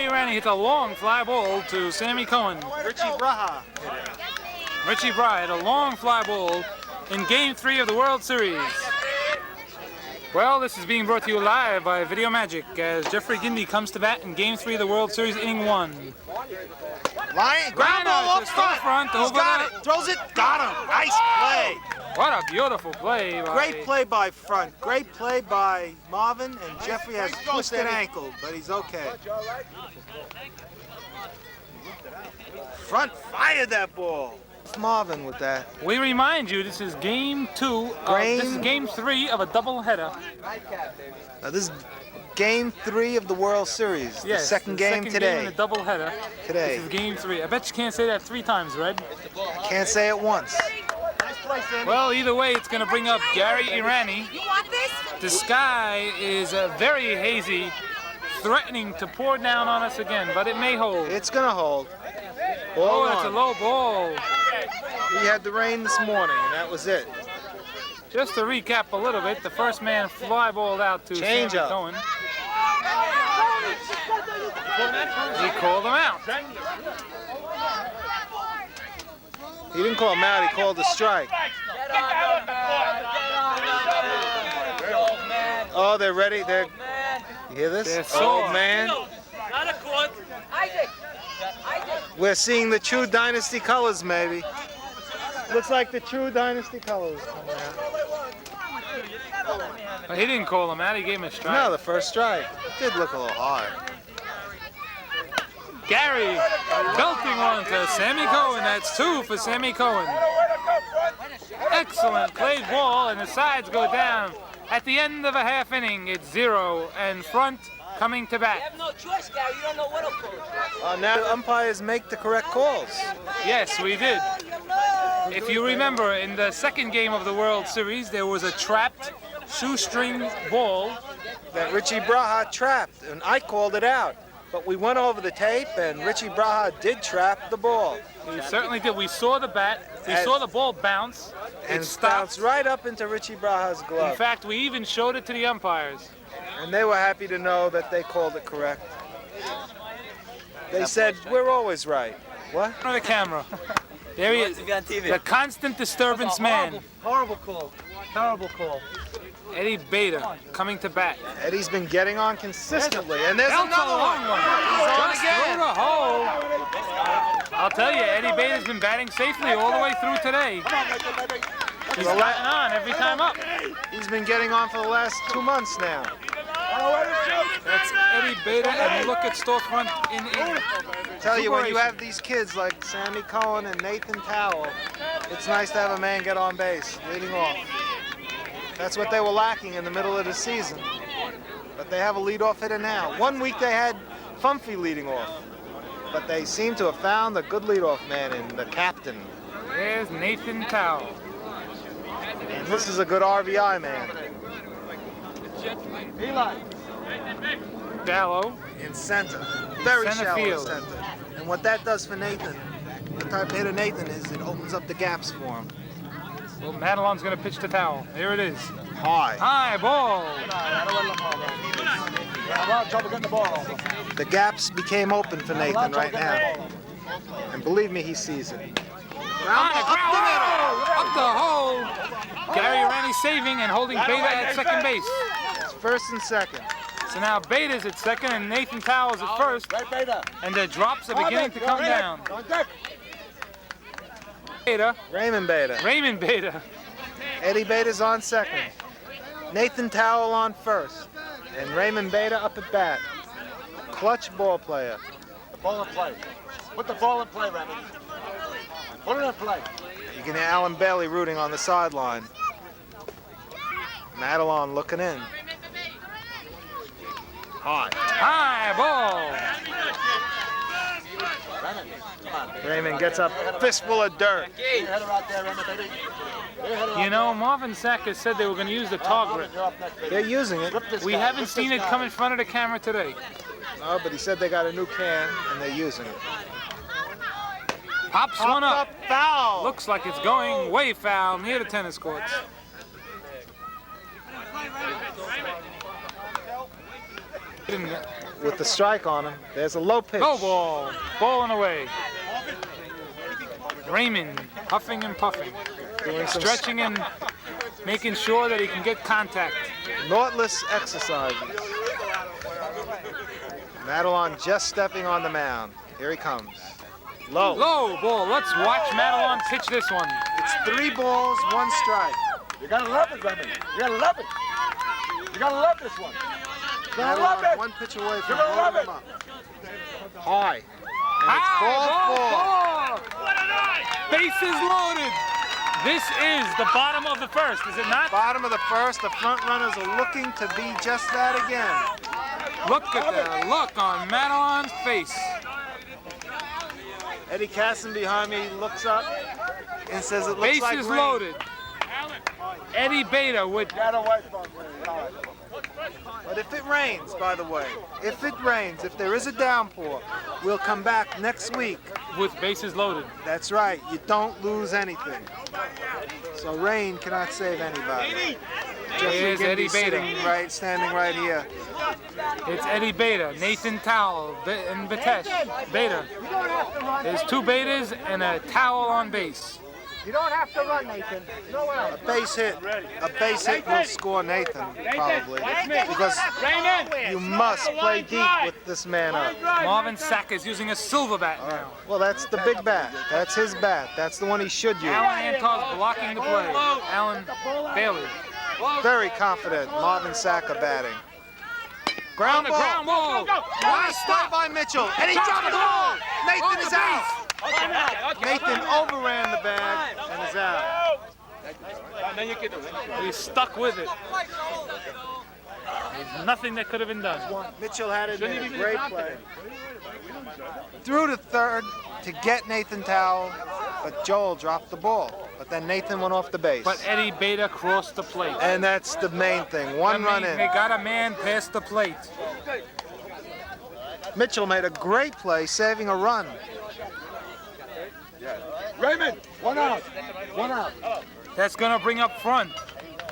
Gary Ranney hits a long fly ball to Sammy Cohen. Richie Braha. Richie Braha hit a long fly ball in Game 3 of the World Series. Well, this is being brought to you live by Video Magic as Jeffrey Gindy comes to bat in Game 3 of the World Series, inning 1. Line, ground ball up front. He's got it. Throws it. Got him. Nice play. What a beautiful play. Great play by Front. Great play by Marvin. And Jeffrey has twisted ankle, but he's okay. Front fired that ball. Marvin with that. We remind you, this is Game 2. This is Game 3 of a doubleheader. Now this is Game 3 of the World Series. Yes, the second game second today. Game in a doubleheader. Today. This is Game 3. I bet you can't say that 3 times, Red. Can't say it once. Well, either way, it's going to bring up Gary Ranney. You want this? The sky is very hazy, threatening to pour down on us again, but it may hold. It's going to hold. Oh, that's a low ball. We had the rain this morning, and that was it. Just to recap a little bit, the first man fly balled out to Sammy Cohen. He called him out. He didn't call him out, he called a strike. Oh, they're ready. You hear this? They're sore. Oh, man. We're seeing the true Dynasty colors, maybe. Looks like the true Dynasty colors coming out. Well, he didn't call him out, he gave him a strike. No, the first strike. It did look a little hard. Gary belting one to Sammy Cohen. That's 2 for Sammy Cohen. Excellent played ball, and the sides go down. At the end of a half inning, it's 0, and Front coming to bat. You have no choice, Gary. You don't know what to call. Now the umpires make the correct calls. Yes, we did. If you remember, in the second game of the World Series, there was a trapped shoestring ball That Richie Braha trapped, and I called it out. But we went over the tape, and Richie Braha did trap the ball. He certainly did. We saw the bat. We saw the ball bounce. And It stopped. bounced right up into Richie Braha's glove. In fact, we even showed it to the umpires. And they were happy to know that they called it correct. They said, we're always right. What? On the camera. There he is. The constant disturbance man. Horrible call. Terrible call. Eddie Beta coming to bat. Eddie's been getting on consistently, and there's That's another a long one. one. He's on Just again. through the hole. I'll tell you, Eddie Beta's been batting safely all the way through today. He's batting on every time up. He's been getting on for the last 2 months now. That's Eddie Beta, and look at storefront in Tell you, when you Superation. have these kids like Sammy Cohen and Nathan Towell, it's nice to have a man get on base, leading off. That's what they were lacking in the middle of the season. But they have a leadoff hitter now. 1 week they had Funfy leading off. But they seem to have found a good leadoff man in the captain. There's Nathan Towell. And this is a good RBI man. Eli. Shallow. In center. Very Center shallow field. center. And what that does for Nathan, the type of hitter Nathan is, it opens up the gaps for him. Well, Madelon's going to pitch to Towell. Here it is. High. High ball. Trouble getting the ball. The gaps became open for Nathan right now. And believe me, he sees it. Ground ball up the middle. Up the hole. Gary Ranney saving and holding Beta at second base. It's first and second. So now Beta's at second and Nathan Towell's at first. Right, Beta. And the drops are beginning to come down. On deck. Beta. Raymond Beta. Raymond Beta. Eddie Beta's on second. Nathan Towell on first. And Raymond Beta up at bat. Clutch ball player. The ball in play. Put the ball in play, Raymond. Put it in play. You can hear Alan Bailey rooting on the sideline. Madelon looking in. High. High ball. Raymond, come on. Raymond gets a fistful of dirt. Get your header out there, Raymond, baby. Get your header out You know, Marvin Sackers said they were going to use the there. tar grip. You're up next, baby. They're using it. Rip this We guy, haven't rip seen this it guy. come in front of the camera today. No, but he said they got a new can and they're using it. Pops one up. Foul. Looks like it's going way foul near the tennis courts. with the strike on him. There's a low pitch. Low ball. Ball and away. Raymond huffing and puffing. Doing some Stretching and making sure that he can get contact. Nautilus exercises. Madelon just stepping on the mound. Here he comes. Low. Low ball. Let's watch Madelon pitch this one. It's 3 balls, 1 strike. You gotta love it, Remy. You gotta love it. You gotta love this one. You gotta love Madelon it. 1 pitch away from You're gonna love holding him it. up. High. And it's ball 4. Bases loaded. This is the bottom of the first, is it not? Bottom of the first. The front runners are looking to be just that again. Look at the look on Madelon's face. Eddie Casson behind me looks up and says it looks like Bases rain. loaded. Eddie Beta with Get away from me. But if it rains, by the way, if it rains, if there is a downpour, we'll come back next week. bases loaded. That's right. You don't lose anything. So rain cannot save anybody. Here's Eddie Beta. Standing right here. It's Eddie Beta, Nathan Towel, and Vitesh. Beta. There's 2 Betas and a towel on base. You don't have to run, Nathan. No A base hit will score Nathan, probably, because you must play deep with this man up. Marvin Sack is using a silver bat now. Well, that's the big bat. That's his bat. That's the one he should use. Alan Antar's blocking the play. Alan Bailey. Very confident. Marvin Sacca batting. On the ground ball. Nice stop by Mitchell. And he dropped the ball. Nathan is out. Nathan overran the bag and is out. He's stuck with it. There's nothing that could have been done. Mitchell had it in a great play. Threw to third to get Nathan Towle, but Joel dropped the ball. But then Nathan went off the base. But Eddie Beta crossed the plate. And that's the main thing. One run in. They got a man past the plate. Mitchell made a great play, saving a run. Raymond, 1 out. 1 out. That's going to bring up front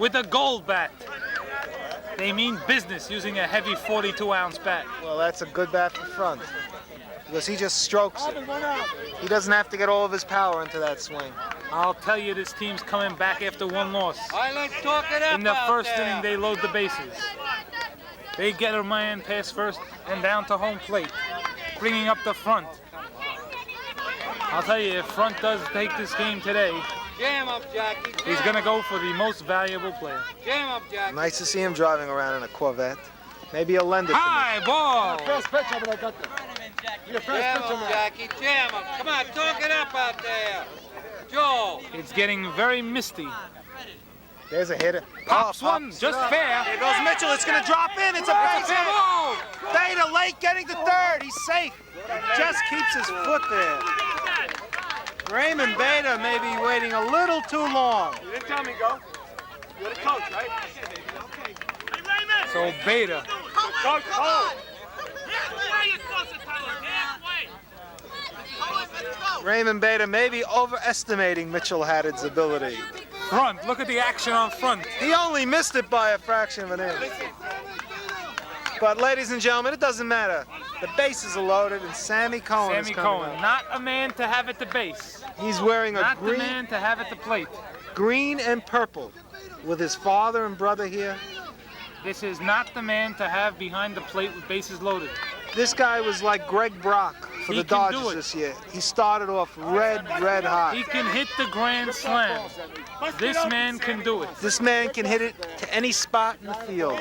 with a gold bat. They mean business using a heavy 42-ounce bat. Well, that's a good bat for front. Because he just strokes it. He doesn't have to get all of his power into that swing. I'll tell you, this team's coming back after 1 loss. Let's talk it up In the out first there. inning, they load the bases. They get a man past first and down to home plate, bringing up the front. I'll tell you, if front does take this game today, Jam up, Jackie. he's going to go for the most valuable player. Jam up, Jackie. Nice to see him driving around in a Corvette. Maybe he'll lend it to me. High ball! First pitch over there, got there. Your first Jam pitch over up, there. Jackie. Jam up. Come on, talk it up out there. Joe. It's getting very misty. There's a hitter. Pops Oh, one, pops just it up. fair. There goes Mitchell. It's going to drop in. It's a base hit. Oh! Beta late getting to third. He's safe. Just keeps his foot there. Raymond Beta may be waiting a little too long. You didn't tell me go. You're the coach, right? So Beta. Coach, hold. Raymond Beta may be overestimating Mitchell Haddad's ability. Front, look at the action on front. He only missed it by a fraction of an inch. But ladies and gentlemen, it doesn't matter. The bases are loaded and Sammy Cohen Sammy is coming Cohen, up. not a man to have at the base. He's wearing a Not the green, man to have at the plate. green and purple with his father and brother here. This is not the man to have behind the plate with bases loaded. This guy was like Greg Brock for He the can do Dodgers it. this year. He started off red hot. He can hit the grand slam. This man can do it. This man can hit it to any spot in the field.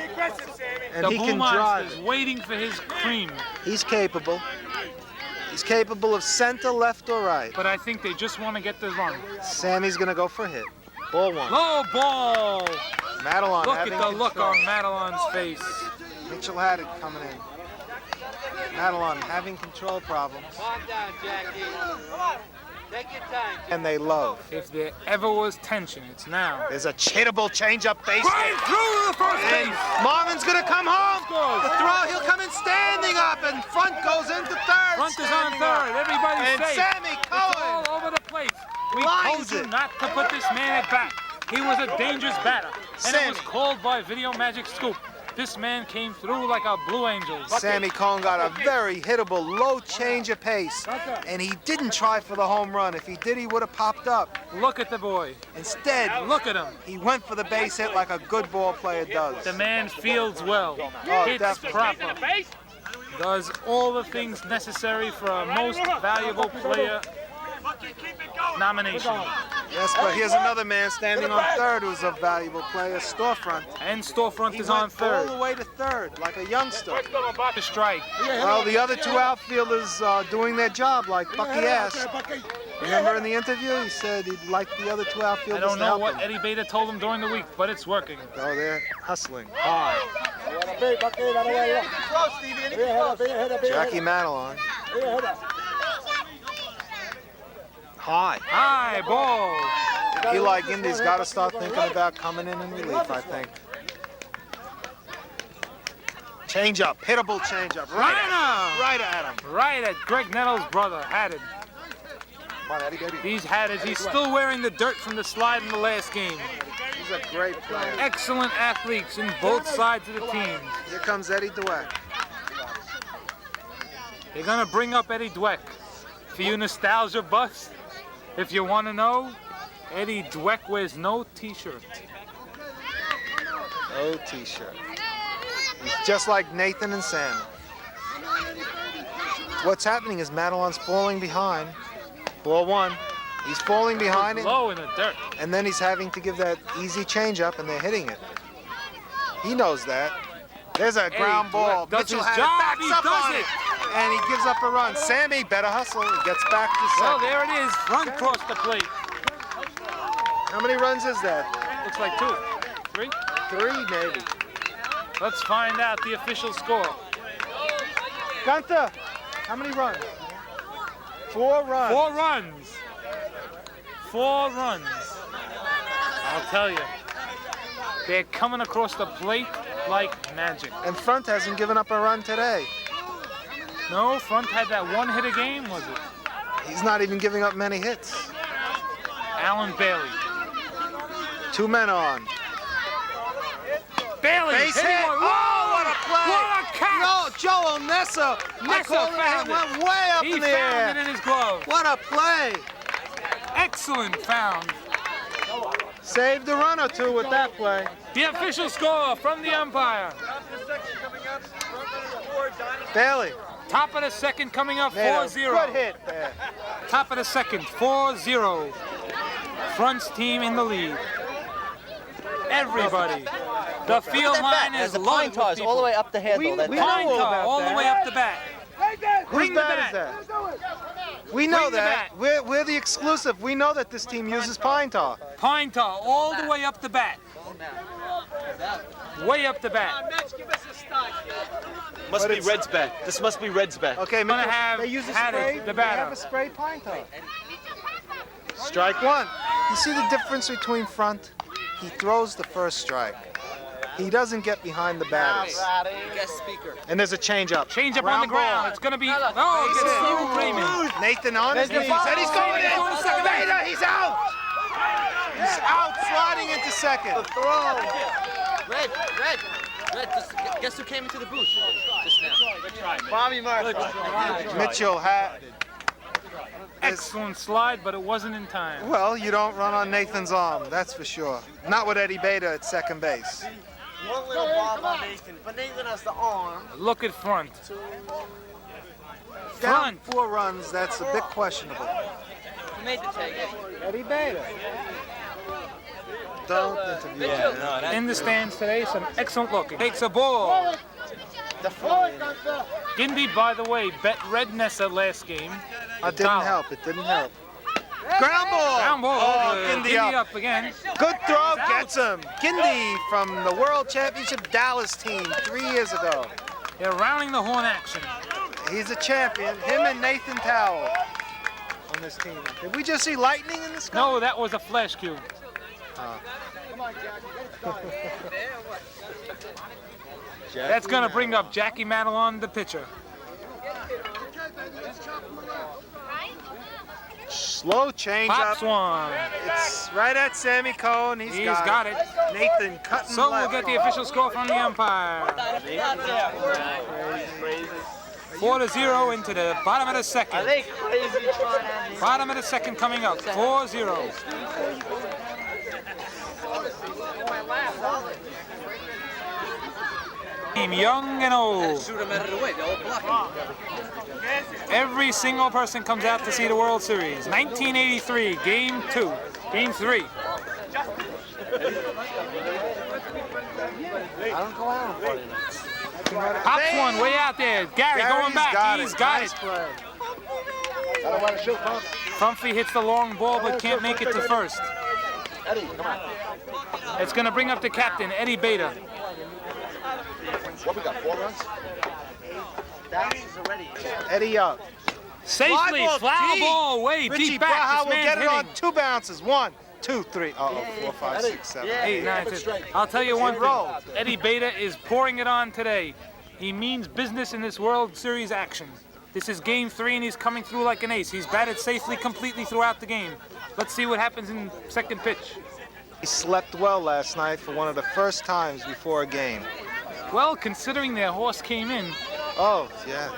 And The he can Blue drive Monster's it. waiting for his cream, He's capable. He's capable of center, left, or right. but I think they just want to get the run. Sammy's gonna go for a hit. Ball 1. Low ball! Madelon Look at having the look control. on Madelon's face. Mitchell Haddad coming in. Madelon having control problems. Calm down, Jackie. Take your time. And they love. If there ever was tension, it's now. There's a hittable changeup base Right hit. through the first And base! Marvin's gonna come home. The throw, he'll come in standing up, and front goes into third. Front is on standing third. up. Everybody's And safe. Sammy It's Cohen. all over the place. We Lines told you it. not to put this man at bat. He was a dangerous batter. And it was Sammy. called by Video Magic Scoop This man came through like a blue angel. Sammy Cohn got a very hittable low change of pace, and he didn't try for the home run. If he did, he would have popped up. Look at the boy. Instead, Look at him. he went for the base hit like a good ball player does. The man fields well. Oh, Hits definitely. proper. Does all the things necessary for a most valuable player nomination. Yes, but here's another man standing on third who's a valuable player, Storefront. And Storefront He is on went all third. the way to third, like a youngster. To strike. Well, the other two outfielders are doing their job, like Bucky asked. Remember in the interview, he said he'd like the other two outfielders I don't to know help what him. Eddie Beta told him during the week, but it's working. Oh, they're hustling. Jackie Madelon. High. High ball. Eli Gindy's got to start thinking about coming in relief, I think. Change-up, hittable change-up. Right at him. Right at Greg Nettles' brother, Haddad. Come on, Eddie, baby. He's Haddad. He's still wearing the dirt from the slide in the last game. He's a great player. Excellent athletes in both sides of the teams. Here comes Eddie Dweck. They're gonna bring up Eddie Dweck. For you nostalgia buffs, if you want to know, Eddie Dweck wears no t-shirt. No t-shirt. He's just like Nathan and Sam. What's happening is Madelon's falling behind. Ball one. He's falling behind it, Low in the dirt. and then he's having to give that easy change-up, and they're hitting it. He knows that. There's a ground ball. Does Mitchell his had job. it, backs He up does on it. and he gives up a run. Sammy better hustle. He gets back to Well, second. there it is. Front cross the plate. How many runs is that? Looks like 2. 3. 3, maybe. Let's find out the official score. Gunther, how many runs? 4 runs. 4 runs. 4 runs. I'll tell you. They're coming across the plate like magic. And Front hasn't given up a run today. No, Front had that 1 hit a game, was it? He's not even giving up many hits. Alan Bailey. 2 men on. Bailey! Base hitting hit. one. Oh, what a play! What a catch! No, Joe Nessa. Nessa found it. Went way up He in the found air. it in his glove. What a play! Excellent found. Saved a run or two with that play. The official score from the umpire. Bailey. Top of the second coming up, Made a 4-0. good hit there. Top of the second, 4-0. Front's team in the lead. Everybody. The field line is the loaded pine with tar is all the people. way up the handle. We That- Pine know tar about all the that. way up the bat. Whose Bring the bat is bat. that? We know Bring the that. bat. We're the exclusive. We know that this team uses pine tar. Pine tar all the way up the bat. Way up the bat. Must But be it's- Red's bat. This must be Red's bat. Okay, Gonna Mitchell, have they use a Haddad, spray. the They batter. have a spray pine tar. Strike one. You see the difference between Front? He throws the first strike. He doesn't get behind the batters. Guest speaker. And there's a change-up. Change up on the ground. It's going to be... Oh, it gets through Freeman. Nathan on his knees, ball. and he's going in. Going to second base. Beta, he's out. He's out, sliding into second. Red. Guess who came into the booth just now? Bobby Murphy. Mitchell had. Excellent slide, but it wasn't in time. Well, you don't run on Nathan's arm, that's for sure. Not with Eddie Beta at second base. One little bob on Nathan, but Nathan has the arm. Look at Front. Down Front. 4 runs, that's a bit questionable. Who made the take? Eddie Beta. Don't interview him. In the stands today, some excellent looking. Takes a ball. Gindy, by the way, bet Red Nessa last game. It didn't help, it didn't help. Ground ball! Ground ball. Oh, Gindy Gindy up again. Good throw, gets him. Gindy from the World Championship Dallas team 3 years ago. They're rounding the horn action. He's a champion, him and Nathan Towell on this team. Did we just see lightning in the sky? No, that was a flash cue. That's going to bring up Jackie Madelon, the pitcher. Slow change Pops up. one. It's right at Sammy Cohen. He's got it. Nathan cutting So left. we'll get the official score from the umpire. 4-0 into the bottom of the second. Bottom of the second coming up. 4-0. Team young and old. Shoot them out of the way. They're all blocking. Every single person comes out to see the World Series. 1983, Game 3. I don't go out on Friday nights. Pops one way out there. Gary going back. He's got it. Frumphy hits the long ball but can't make it to first. Eddie, come on. It's going to bring up the captain, Eddie Beta. What we got, 4 runs? Eddie up. Safely, flower deep. ball way Richie deep back. Braha This will man's get it hitting. on 2 bounces. 1, 2, 3. Uh-oh, 4, 5, 6, 7, 8, 9, 10. I'll tell you one thing. Eddie Beta is pouring it on today. He means business in this World Series action. This is Game 3 and he's coming through like an ace. He's batted safely completely throughout the game. Let's see what happens in second pitch. He slept well last night for one of the first times before a game. Well, considering their horse came in, Oh, yeah.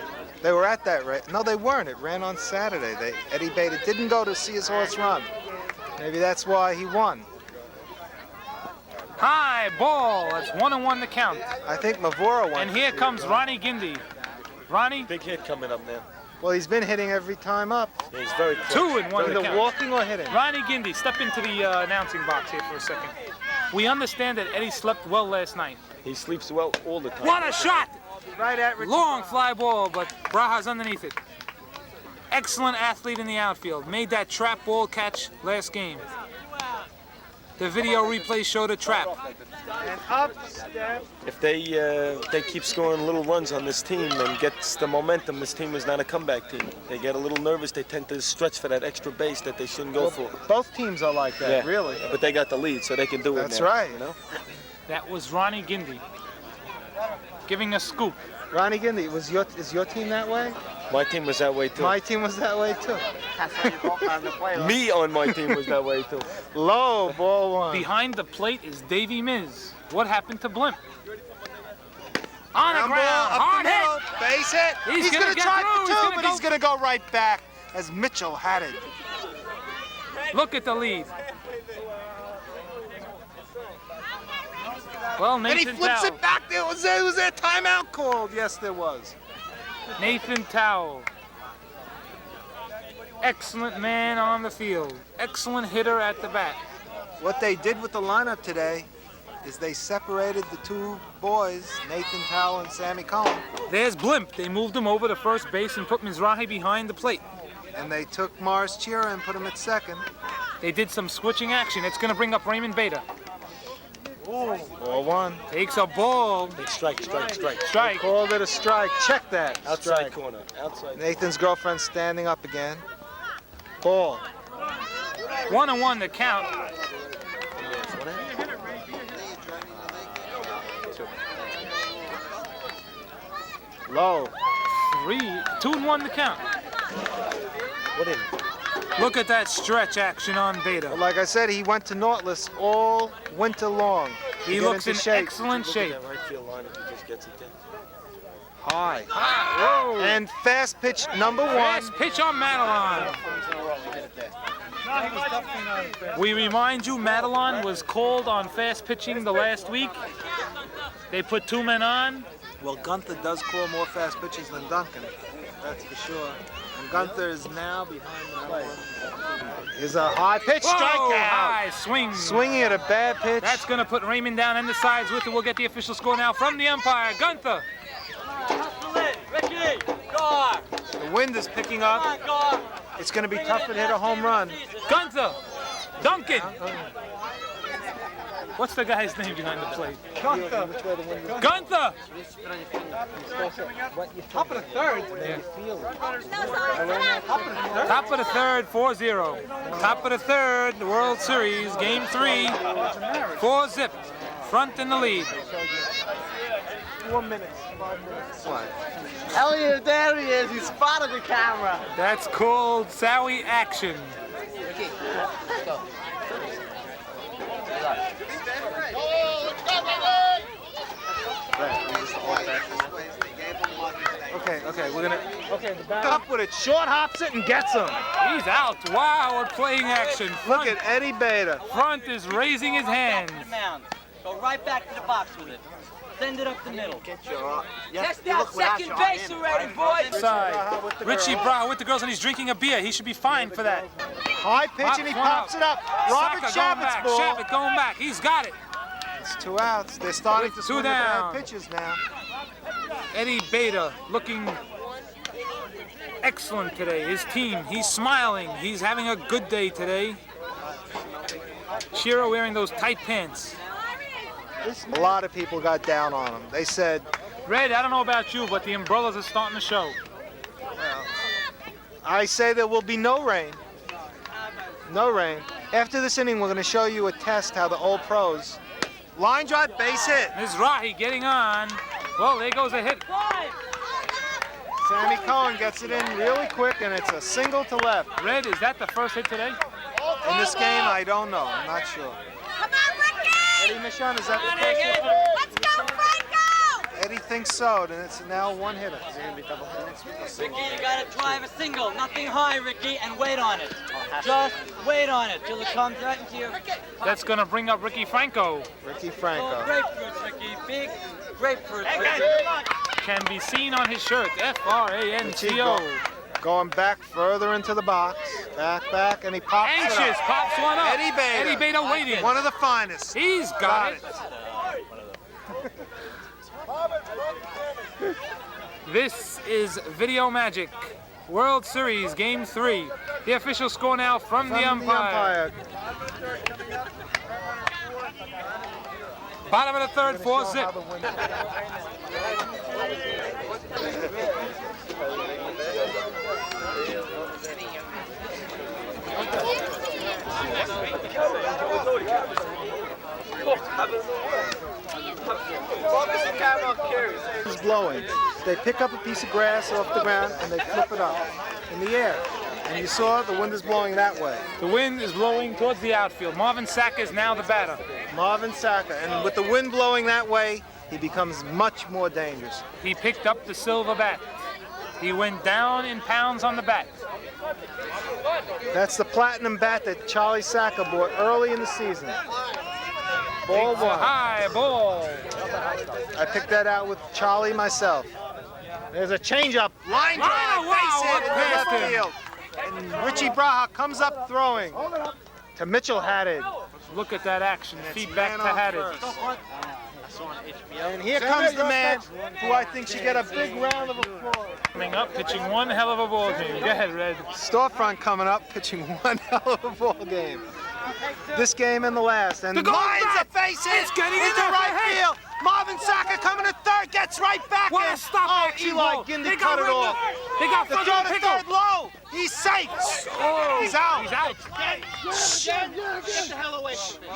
They were at that race. No, they weren't. It ran on Saturday. Eddie Beta didn't go to see his horse run. Maybe that's why he won. high ball. That's 1-1 the count. I think Mavora won. And here comes Ronnie Gindy. Ronnie, Big hit coming up now. Well, he's been hitting every time up. Yeah, he's very quick. 2-1 the Either count. walking or hitting. Ronnie Gindy, step into the announcing box here for a second. We understand that Eddie slept well last night. He sleeps well all the time. What a shot! Right at Richie. Long fly ball, but Braha's underneath it. Excellent athlete in the outfield. Made that trap ball catch last game. The video replay showed a trap. And up, step. If they keep scoring little runs on this team and gets the momentum, this team is not a comeback team. They get a little nervous. They tend to stretch for that extra base that they shouldn't go for. Both teams are like that, Yeah. really. But they got the lead, so they can do it. That's now, right. You know? That was Ronnie Gindy giving a scoop. Ronnie Gindy, is your team that way? My team was that way too. My team was that way too. Me on my team was that way too. Low, ball 1. Behind the plate is Davey Miz. What happened to Blimp? On the Ground ground, ball, up hard the hit. middle, base hit. He's gonna gonna get try through. for He's 2, gonna but go- he's gonna go right back as Mitchell had it. Look at the lead. Well, And he Nathan flips Towle. it back. There was a timeout called. Yes, there was. Nathan Towle. Excellent man on the field. Excellent hitter at the bat. What they did with the lineup today is they separated the 2 boys, Nathan Towle and Sammy Cohen, There's Blimp. They moved him over to first base and put Mizrahi behind the plate. and they took Mars Chira and put him at second. They did some switching action. It's going to bring up Raymond Beta. Ball 1. Takes a ball. Big strike. Strike. Called it a strike. Check that. Outside Strike. corner. Outside. Nathan's girlfriend standing up again. Ball. 1-1 the count. Low. 2-1 the count. What in? Look at that stretch action on Beta. Like I said, he went to Nautilus all winter long. to He get looks into in shape. excellent Look shape. at that right field line if he just gets it there. High. Whoa. And fast pitch number 1. Fast pitch on Madelon. We remind you, Madelon was called on fast pitching the last week. They put 2 men on. Well, Gunther does call more fast pitches than Duncan. That's for sure. And Gunther is now behind the plate. Here's a high pitch Whoa, strikeout. high swing. Swinging at a bad pitch. That's going to put Raymond down and the sides with it. We'll get the official score now from the umpire. Gunther. The wind is picking up. It's going to be tough to hit a home run. Gunther. Duncan. What's the guy's name behind the plate? Gunther. Gunther. Top of the third. Top of the third, 4-0. Top of the third, the World Series, Game 3, 4-zip. Front in the lead. 4 minutes. Elliot, there he is. He spotted the camera. That's called Sowie action. Okay, we're gonna. Okay, the back up with it. Short hops it and gets him. He's out. Wow, we're playing action. Look at Eddie Beta. Front is raising his hands. Mound. Go right back to the box with it. Send it up the middle. Yes, Test out second base already, boys. Side. Richie Braha with the girls, and he's drinking a beer. He should be fine for that. High pitch and he pops it up. Robert Saka going Shabbat's back. ball. Shabbat going back. He's got it. It's 2 outs. They're starting to Two swing the down. bad pitches now. Eddie Beta looking excellent today. His team, he's smiling. He's having a good day today. Shiro wearing those tight pants. A lot of people got down on him. They said, Red, I don't know about you, but the umbrellas are starting to show. I say there will be no rain. No rain. After this inning, we're going to show you a test how the old pros. Line drive, base hit. Mizrahi getting on. Well, there goes a hit. Sammy Cohen gets it in really quick, and it's a single to left. Red, is that the first hit today? In this game, I don't know. I'm not sure. Come on, Ricky! Eddie Michon, is that the first hit? Let's go, Franco! Eddie thinks so, and it's now one hitter. Ricky, you gotta drive a single. Nothing high, Ricky, and wait on it. Just wait on it till it comes right into your... That's going to bring up Ricky Franco. Ricky Oh, Franco. grapefruits, Ricky. Big grapefruits, Ricky. Can be seen on his shirt. F-R-A-N-C-O. Going back further into the box. Back, and he pops it Anxious, up. pops one up. Eddie Beta. Eddie Beta waiting. One of the finest. He's got it. This is Video Magic. World Series Game 3. The official score now from the umpire. Bottom of the third, 4-zip. It's blowing. They pick up a piece of grass off the ground and they flip it up in the air. And you saw the wind is blowing that way. The wind is blowing towards the outfield. Marvin Saka is now the batter. Marvin Saka, and with the wind blowing that way, he becomes much more dangerous. He picked up the silver bat. He went down in pounds on the bat. That's the platinum bat that Charlie Saka bought early in the season. Ball It's a one. high ball. I picked that out with Charlie myself. There's a changeup. Line drive, Wow, base hit what into passed left him? field. And Richie Braha comes up throwing to Mitchell Haddad. Look at that action. Feedback to Haddad. And here comes the man who I think should get a big round of applause. Coming up, pitching one hell of a ball game. Go ahead, Red. Storefront coming up, pitching one hell of a ball game. This game and the last. And The goal lines back. a face hit It's getting into in there. right Hey. field. Marvin Saka coming to third, gets right back What in. a stop Oh, action Eli ball. Gindy They cut got it rid off. of- They got The front throw row to pickle. third low. He's safe. Oh, He's out. He's out. Get the hell away from me.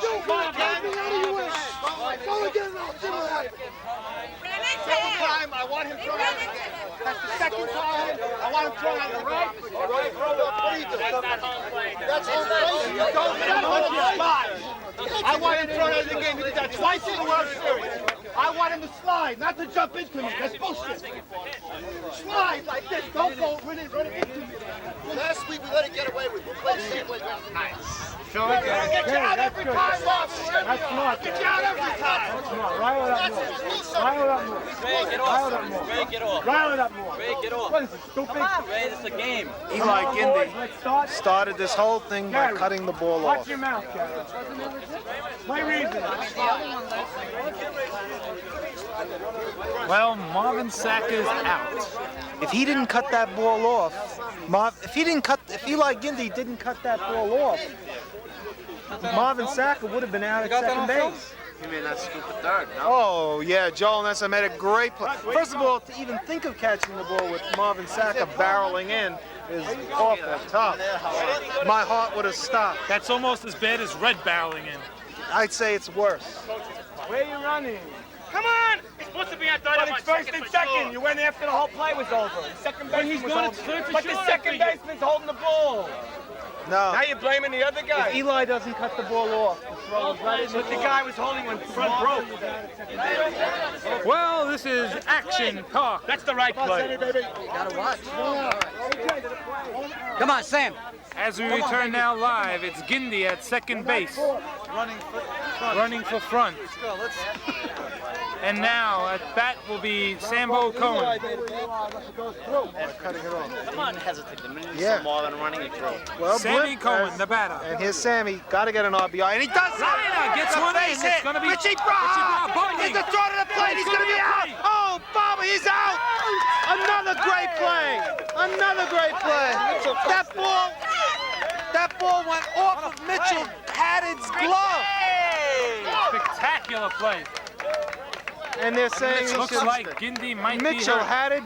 Second time, I want him thrown out again. That's the second time. I want him thrown out the right. What do you do? That's home plate. You don't get him on your slide. I want him thrown out of the game. He did that twice in the World Series. I want him to slide, not to jump into me. That's bullshit. Slide like this. Don't go run it into me. Last week we let it get away with. We played the same way tonight. Get you out every time, Bob. That's smart. Get you out every time. Rile it up more. Rile it up more. Ray, get off. Ray, get off. Rile it up more. Ray, get off. What is it, stupid? Come on, Ray, this is a game. Eli Gindy Let's start. started this whole thing by cutting the ball Watch off. your mouth, Gary. My reason. Well, Marvin Saka's out. If he didn't cut that ball off, if Eli Gindy didn't cut that ball off, Marvin Saka would have been out at second base. You mean that stupid third, no? Oh, yeah, Joel Nessa made a great play. First of all, to even think of catching the ball with Marvin Saka barreling in is awful tough. My heart would have stopped. That's almost as bad as Red barreling in. I'd say it's worse. Where you running? Come on! supposed to be on But it's first and second. You went after the whole play was over. The second baseman was holding. But the second baseman's holding the ball. No. Now you're blaming the other guy. If Eli doesn't cut the ball off, the throw is right in But the guy was holding when front broke. Well, this is Action Talk. That's the right play. Gotta watch. Come on, Sam. As we return now live, it's Gindy at second base, running for front. And now at bat will be Sambo Cohen. cutting it off. Come on, hesitate. The minute you Yeah. see more than running, you throw. Well, Sammy Blip, Cohen, the batter. and here's Sammy. Got to get an RBI, and he does it. Liner gets It's a one in. base It's hit. going to be Richie Braha. bubbling. He's the throw to the plate. He's going to be out. Oh, Bobby, he's out. Another great play. Another great play. That ball went off of Mitchell Haddad's glove. Spectacular play. And they're saying he Looks should- like Gindy might be Mitchell hurt. Haddad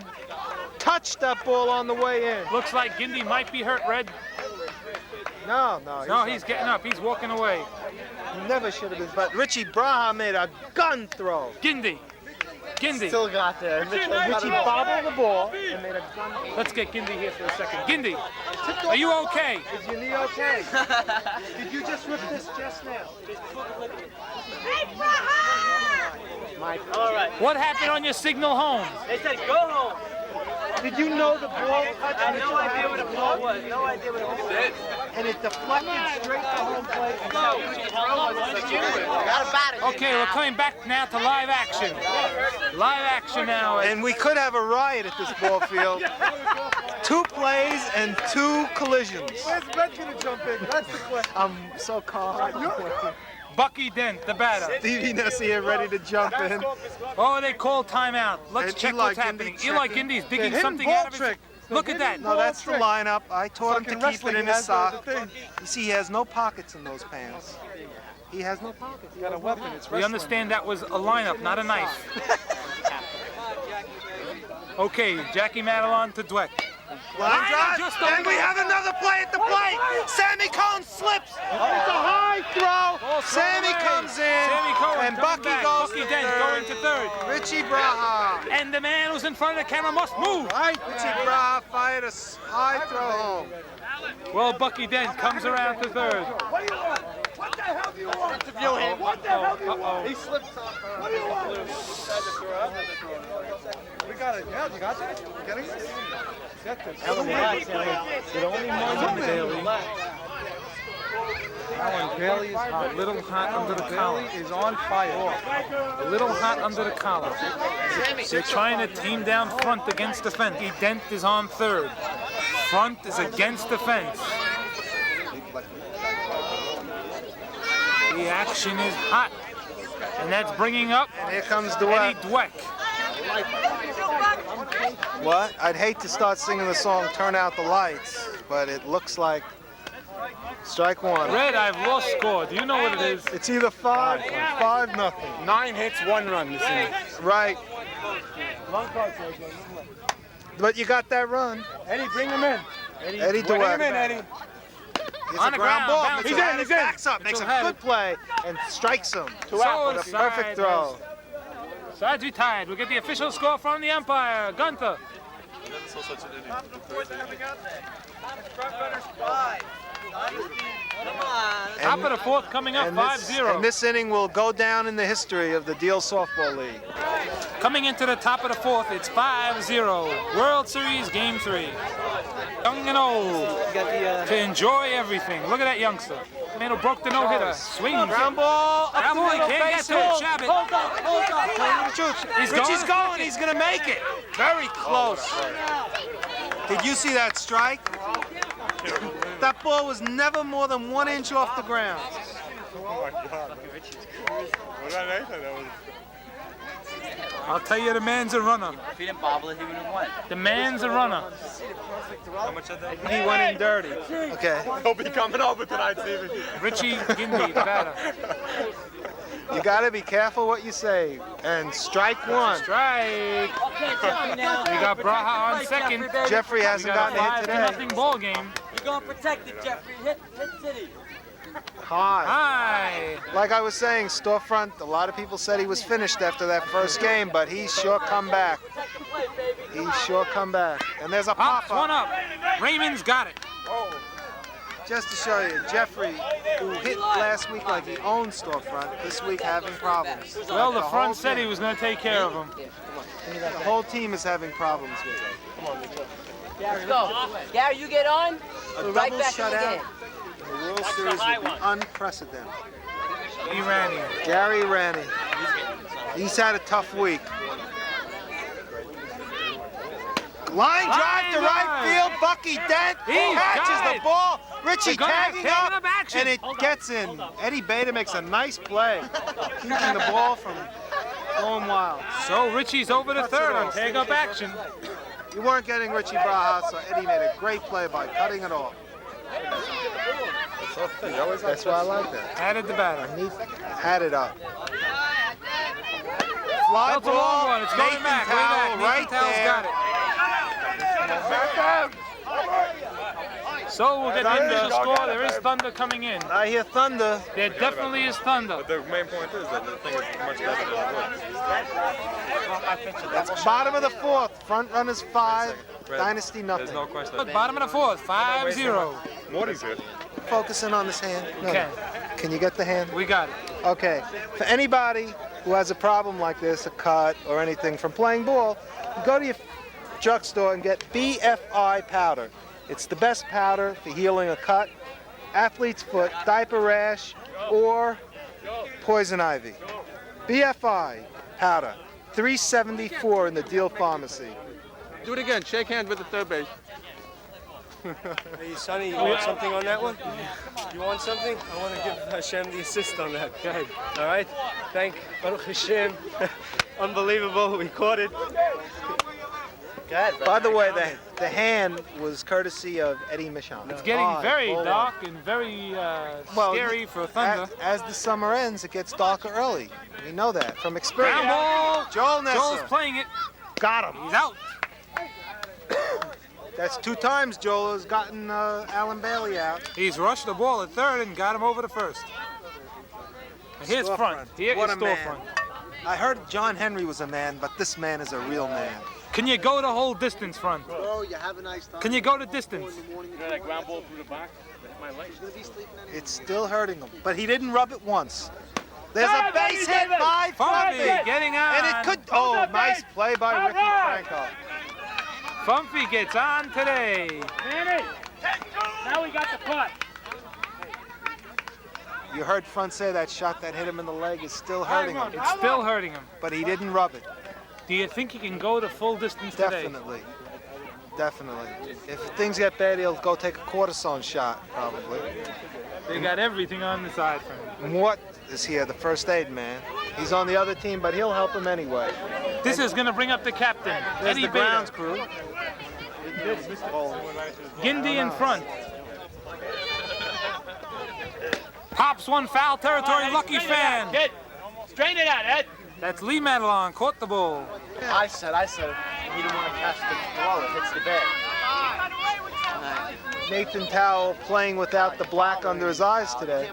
touched that ball on the way in. Looks like Gindy might be hurt, Red. No. No, he's getting up. He's walking away. He never should have been. But Richie Braha made a gun throw. Gindy. Still got there. Richie bobbled the ball and made a gun throw. Let's get Gindy here for a second. Gindy, are you okay? Is your knee okay? Did you just rip this just now? Hey, Braha! All right. What happened on your signal home? They said go home. Did you know the ball touched I have no idea what the ball was. No idea what it was. and it deflected straight to home plate? Okay, we're coming back now to live action. Live action now. And we could have a riot at this ball field. 2 plays and 2 collisions. Where's Red gonna jump in? That's the question. I'm so calm. Bucky Dent, the batter. Stevie Nessier ready to jump in. Oh, they called timeout. Let's And check Eli what's happening. Gindy Eli checking. Gindy's The digging hidden something ball out of his... trick. Look at that. No, that's the lineup. I taught him to Fucking keep it wrestling in his has sock. the thing. You see, he has no pockets in those pants. He has no pockets. He got a weapon. It's We understand that was a lineup, not a knife. Okay, Jackie Madelon to Dweck. Line drive, just and we over. have another play at the plate. Sammy Cohen slips. It's a high throw. Sammy comes in, Sammy Cohen and coming Bucky back. goes Bucky to Dent third. going to third. Richie Braha. And the man who's in front of the camera must move. Richie Braha fired a high throw home. Well, Bucky Dent comes around to third. What the hell do you want? Interview him. What the hell do you want? He slips on her. What do you want? We got it. Yeah, you got that? You getting it? Get this. Bailey is hot. A little hot under the collar. Is on fire. A little hot under the collar. They're trying to team down front against the fence. Dent is on third. Front is against the fence. The action is hot. And that's bringing up And here comes Eddie Dweck. Dweck. What? I'd hate to start singing the song Turn Out the Lights, but it looks like strike one. Red, I've lost score. Do you know what it is? It's either 5-0. 9 hits, 1 run this inning. Right. But you got that run. Eddie, bring him in. Eddie Bring him Dweck. in, Eddie. It's On a the ground ground, ball. bounce. Mitchell He's in, Haddad he's in. backs up, makes a Mitchell good play, and strikes him. So With a perfect throw. Sides retired. We'll get the official score from the umpire, Gunther. Top of the fourth coming up, And 5-0. this inning will go down in the history of the Deal Softball League. Coming into the top of the fourth, it's 5-0. World Series Game 3. Young and old to enjoy everything. Look at that youngster. Man who broke the no-hitter. Swings. Ground ball, up Ground the ball, he middle, can't get base to it. hit. Jab it. Richie's going, he's gonna make it. Very close. Did you see that strike? That ball was never more than 1 inch off the ground. I'll tell you, the man's a runner. If he didn't bobble it, he would have won. The man's a runner. He went in dirty. Okay. He'll be coming over tonight, Steven. Richie Gindy, the batter. You gotta be careful what you say. And strike one. Strike. Okay, Jeffrey, now. We got Braha on second. Jeffrey We hasn't got gotten a a hit today. 5-0 ball game. You're going to protect it, Jeffrey. Hit City. High. High. Like I was saying, Storefront, a lot of people said he was finished after that first game, but he's sure come back. He's sure come back. And there's a Pops one pop-up. up. Raymond's got it. Just to show you, Jeffrey, who hit last week like he owned Storefront, this week having problems. Well, the whole front said team- he was going to take care of him. The whole team is having problems with it. Let's go. Gary, you get on. A We're right double back in the shutout game. in the World Series would be unprecedented. Iranian. Gary Ranney. He's had a tough week. Line drive to right field. Bucky Dent He's catches got the it. ball. Richie They're gonna have tagging taken up, up action. and it gets in. Eddie Beta makes a nice play, keeping the ball from going wild. So Richie's over to third on tag up action. You weren't getting Richie Braha, so Eddie made a great play by cutting it off. That's why I like that. Added the batter. Had it up. Fly That's a long ball. one. It's going Nathan back. Way Towle back. Nathan right Towle's there. got it. So we'll get into the score. There is thunder coming in. I hear thunder. There definitely is thunder. The main point is that the thing is much better than it was. Bottom of the fourth. Front runners 5. Dynasty nothing. There's no question. Bottom of the fourth, 5-0. Morty's good. Focusing on this hand. No. Okay. Can you get the hand? We got it. Okay. For anybody who has a problem like this, a cut or anything from playing ball, go to your drugstore and get BFI powder. It's the best powder for healing a cut, athlete's foot, diaper rash, or poison ivy. BFI powder, $3.74 in the Deal Pharmacy. Do it again. Shake hands with the third base. Hey, Sonny, you want something on that one? You want something? I want to give Hashem the assist on that. Go ahead. All right? Thank Baruch Hashem. Unbelievable. We caught it. By the way, the hand was courtesy of Eddie Michon. It's getting very dark and very scary for thunder. As the summer ends, it gets darker early. We know that from experience. Ground ball. Joel Nesser. Joel's playing it. Got him. He's out. That's 2 times Joel has gotten Alan Bailey out. He's rushed the ball at third and got him over to first. And here's front. Here What is a man. storefront. I heard John Henry was a man, but this man is a real man. Can you go the whole distance, front? Bro, you have a nice time. Can you go the distance? That ground ball through the box. My leg. It's still hurting him, but he didn't rub it once. There's a base hit by Fumpy Fumpy, getting on. and it could. Oh, nice play by Ricky Franco. Fumpy gets on today. Now we got the putt. You heard Front say that shot that hit him in the leg is still hurting him, It's still hurting him. but he didn't rub it. Do you think he can go the full distance today? Definitely. Definitely. If things get bad, he'll go take a cortisone shot, probably. They got everything on the side for him. What is here, the first aid man? He's on the other team, but he'll help him anyway. This is going to bring up the captain, There's Eddie the grounds Beta. crew. Gindy in front. Pops one foul territory, lucky fan. Kid, straighten it out, Ed. That's Lee Madelon, caught the ball. I said he didn't want to catch the ball. It hits the bag. Nathan Towle playing without the black under his eyes today.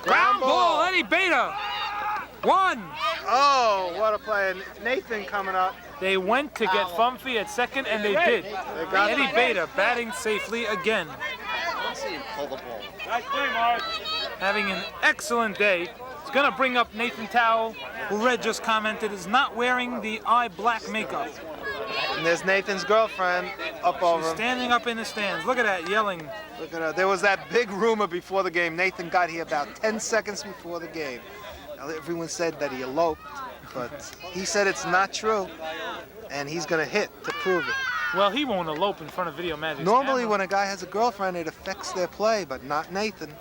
Ground ball, Eddie Beta. 1. Oh, what a play. And Nathan coming up. They went to get Fumpy at second, and they did. They got Eddie Beta batting safely again. Let's see him pull the ball. Having an excellent day. It's going to bring up Nathan Towle, who Red just commented is not wearing the eye black makeup. And there's Nathan's girlfriend up over She's him. standing up in the stands. Look at that, yelling. Look at her. There was that big rumor before the game. Nathan got here about 10 seconds before the game. Now, everyone said that he eloped, but he said it's not true, and he's going to hit to prove it. Well, he won't elope in front of Video Magic's Normally, camera. when a guy has a girlfriend, it affects their play, but not Nathan.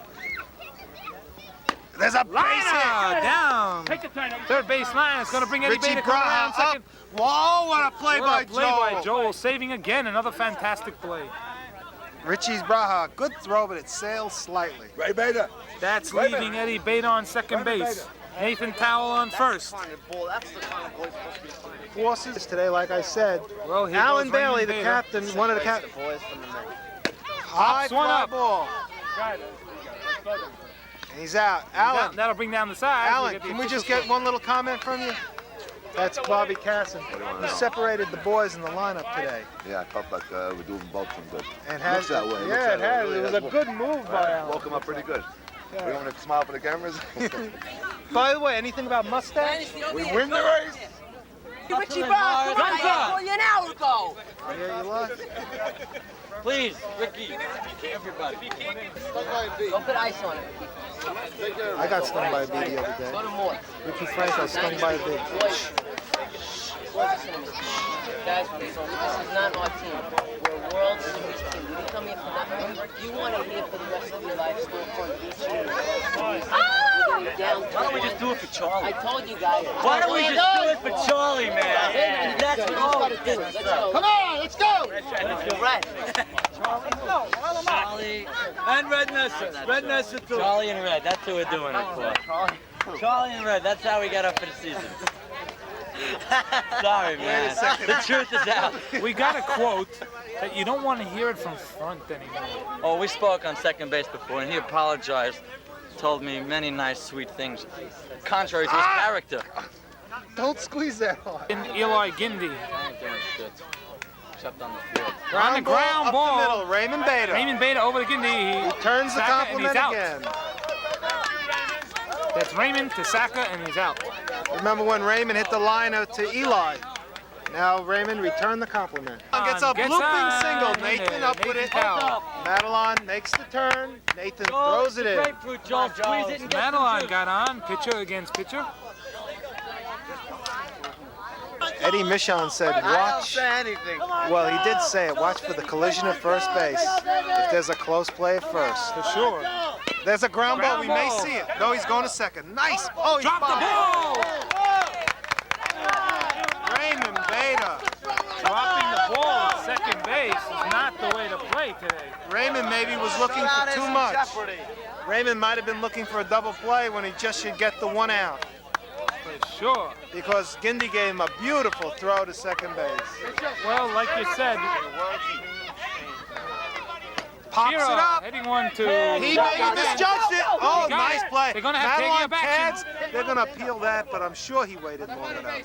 There's a base Liner hit. down. Take the turn. Third base line. It's going to bring Eddie Richie Beta coming around Braha up. second. Whoa, what a play What by a play Joel. by Joel, saving again. Another fantastic play. Richie's Braha, good throw, but it sails slightly. Right, Beta. That's leaving Eddie Beta on second base. Nathan Towle on first. Forces today, like I said. Well, here Alan goes Bailey, Raymond the Beta. captain, one of the captains. High one fly up. ball. And he's out. Alan, That'll bring down the side. Alan, can we just get one little comment from you? That's Bobby Casson. He separated the boys in the lineup today. Yeah, I felt like we're doing both some good. And Looks that way. Yeah, it has. It was a good move by Alan. Woke him up pretty good. We want to smile for the cameras. By the way, anything about mustache? We win the race. Richie Brown, come on, I called you an hour ago. Yeah, you lost. Please, Ricky, everybody. Don't put ice on it. I got stung by a bee the other day. Go to more. Ricky Frank got stung by a bee. Guys, this is not our team. We're a World Series team. We didn't come here for nothing. You want to hear for the rest of your life, still fun. Why don't we just do it for Charlie? I told you guys. Why don't we just do it for Charlie, man? That's all we do. Let's go. Come on, let's go. Right. Charlie and Red Nessa. Red Nessa too. Charlie and Red, that's who we're doing it for. Charlie and Red, that's how we got up for the season. Sorry, man. The truth is out. We got a quote that you don't want to hear it from front anymore. Oh, we spoke on second base before, and he apologized. Told me many nice, sweet things, contrary to his character. Don't squeeze that hard. In Eli Gindy. I ain't doing shit. Except on the field. On the ground ball. Up the middle, Raymond Beta. Raymond Beta over to Gindy. He turns the compliment again. That's Raymond to Saka, and he's out. Remember when Raymond hit the liner to Eli? Now Raymond returned the compliment. Gets a blooping single. Nathan up with it. Madelon makes the turn. Nathan throws it in. Grapefruit, Joel. Squeeze it and get Madelon got on, pitcher against pitcher. Eddie Michon said, watch. Well, he did say it. Watch for the collision at first base. If there's a close play at first. For sure. There's a ground ball. We may see it. No, he's going to second. Nice. Oh, he dropped the ball. Raymond Beta. Dropping the ball at second base is not the way to play today. Raymond maybe was looking for too much. Raymond might have been looking for a double play when he just should get the one out. For sure. Because Gindy gave him a beautiful throw to second base. Well, like you said, pops it up. Heading one to. He misjudged it. Oh, nice play. They're going to have to take you back. They're going to appeal that, but I'm sure he waited long enough.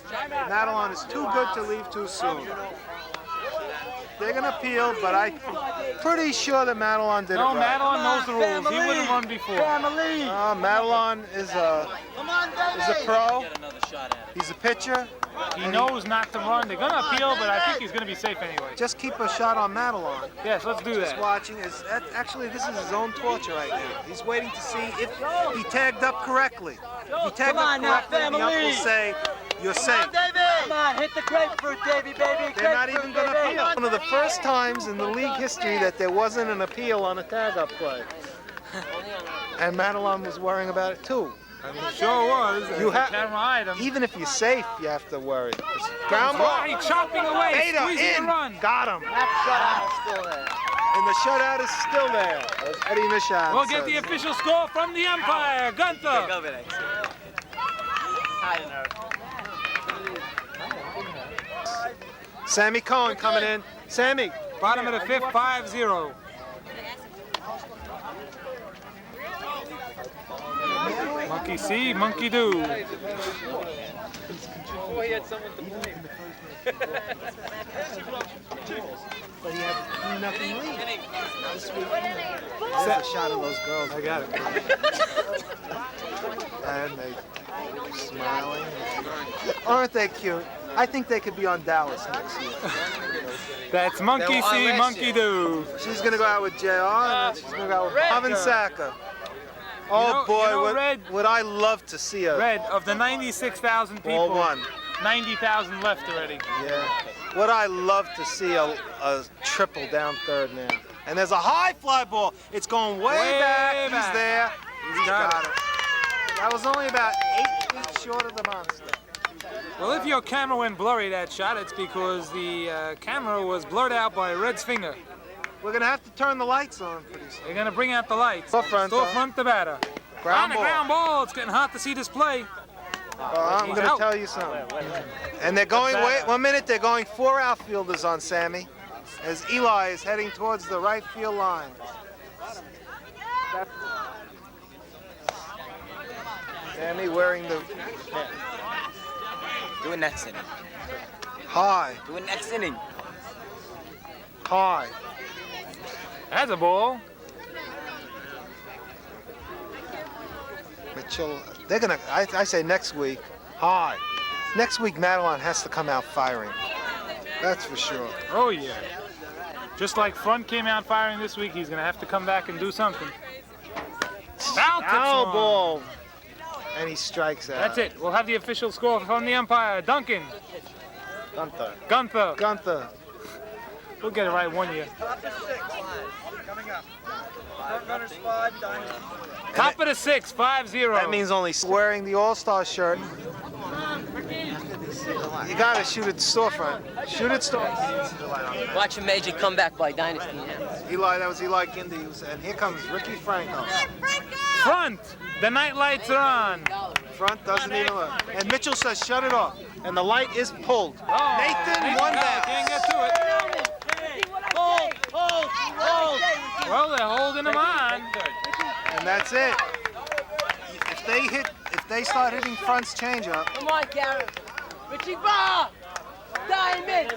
Madelon is too good to leave too soon. They're going to appeal, but I'm pretty sure that Madelon did it right. No, Madelon knows the rules. He wouldn't run before. Madelon is a pro. He's a pitcher. He knows not to run. They're going to appeal, but I think he's going to be safe anyway. Just keep a shot on Madelon. Yes, let's do that. Just watching. Actually, this is his own torture right now. He's waiting to see if he tagged up correctly. If he tagged up correctly, the ump will say, you're safe. Come on, hit the grapefruit, baby. They're not even going to appeal. One of the first times in the league history that there wasn't an appeal on a tag-up play. And Madelon was worrying about it too. I mean, sure was. You have camera item. Even if you're safe, you have to worry. Ground ball. He's chopping away. Beta Squeezing in. the run. Got him. That shutout is still there. And the shutout is still there. As Eddie Michon We'll says. get the official score from the umpire, Gunther. Sammy Cohen coming in. Sammy. Bottom of the fifth, 5-0. Monkey see, monkey do. Oh, he had someone to blame. But he had a 3-0 lead. There's a shot of those girls. I got it. And they smiling. Aren't they cute? I think they could be on Dallas next year. That's monkey see, monkey do. She's going to go out with JR, and then she's going to go out with Marvin Saka. Oh boy, would I love to see a Red, of the 96,000 people, ball one. 90,000 left already. Yeah. Would I love to see a triple down third now. And there's a high fly ball. It's going way back. He's there. He's got it. That was only about 8 feet short of the monster. Well, if your camera went blurry that shot, it's because the camera was blurred out by Red's finger. We're going to have to turn the lights on pretty soon. They're going to bring out the lights. Storefront the batter. Ground ball. Ground ball. It's getting hot to see this play. I'm going to tell you something. And they're going, wait 1 minute, they're going 4 outfielders on Sammy. as Eli is heading towards the right field line. Sammy wearing the Do it next inning. high, Do it next inning. high. That's a ball. Mitchell, they're gonna, I say next week, high. Next week, Madeline has to come out firing. That's for sure. Oh, yeah. Just like Front came out firing this week, he's going to have to come back and do something. Foul tips Foul one. ball. And he strikes out. That's it. We'll have the official score from the umpire. Duncan. Gunther. Gunther. Gunther. We'll get it right one year. Coming up. Front runners 5, Dynasty. Top of the 6, 5-0. That means only wearing the All-Star shirt. You gotta shoot at the storefront. Shoot at storefront. Watch a major comeback by Dynasty now. Eli, that was Eli Gindy. And here comes Ricky Franco. Front. The night lights are on. Front doesn't even look. And Mitchell says, shut it off. And the light is pulled. Oh, Nathan won that. Can't get to it. Well, they're holding him on. And that's it. If they start hitting Front's changeup, Come on, Gary. Richie Bar! Diamond!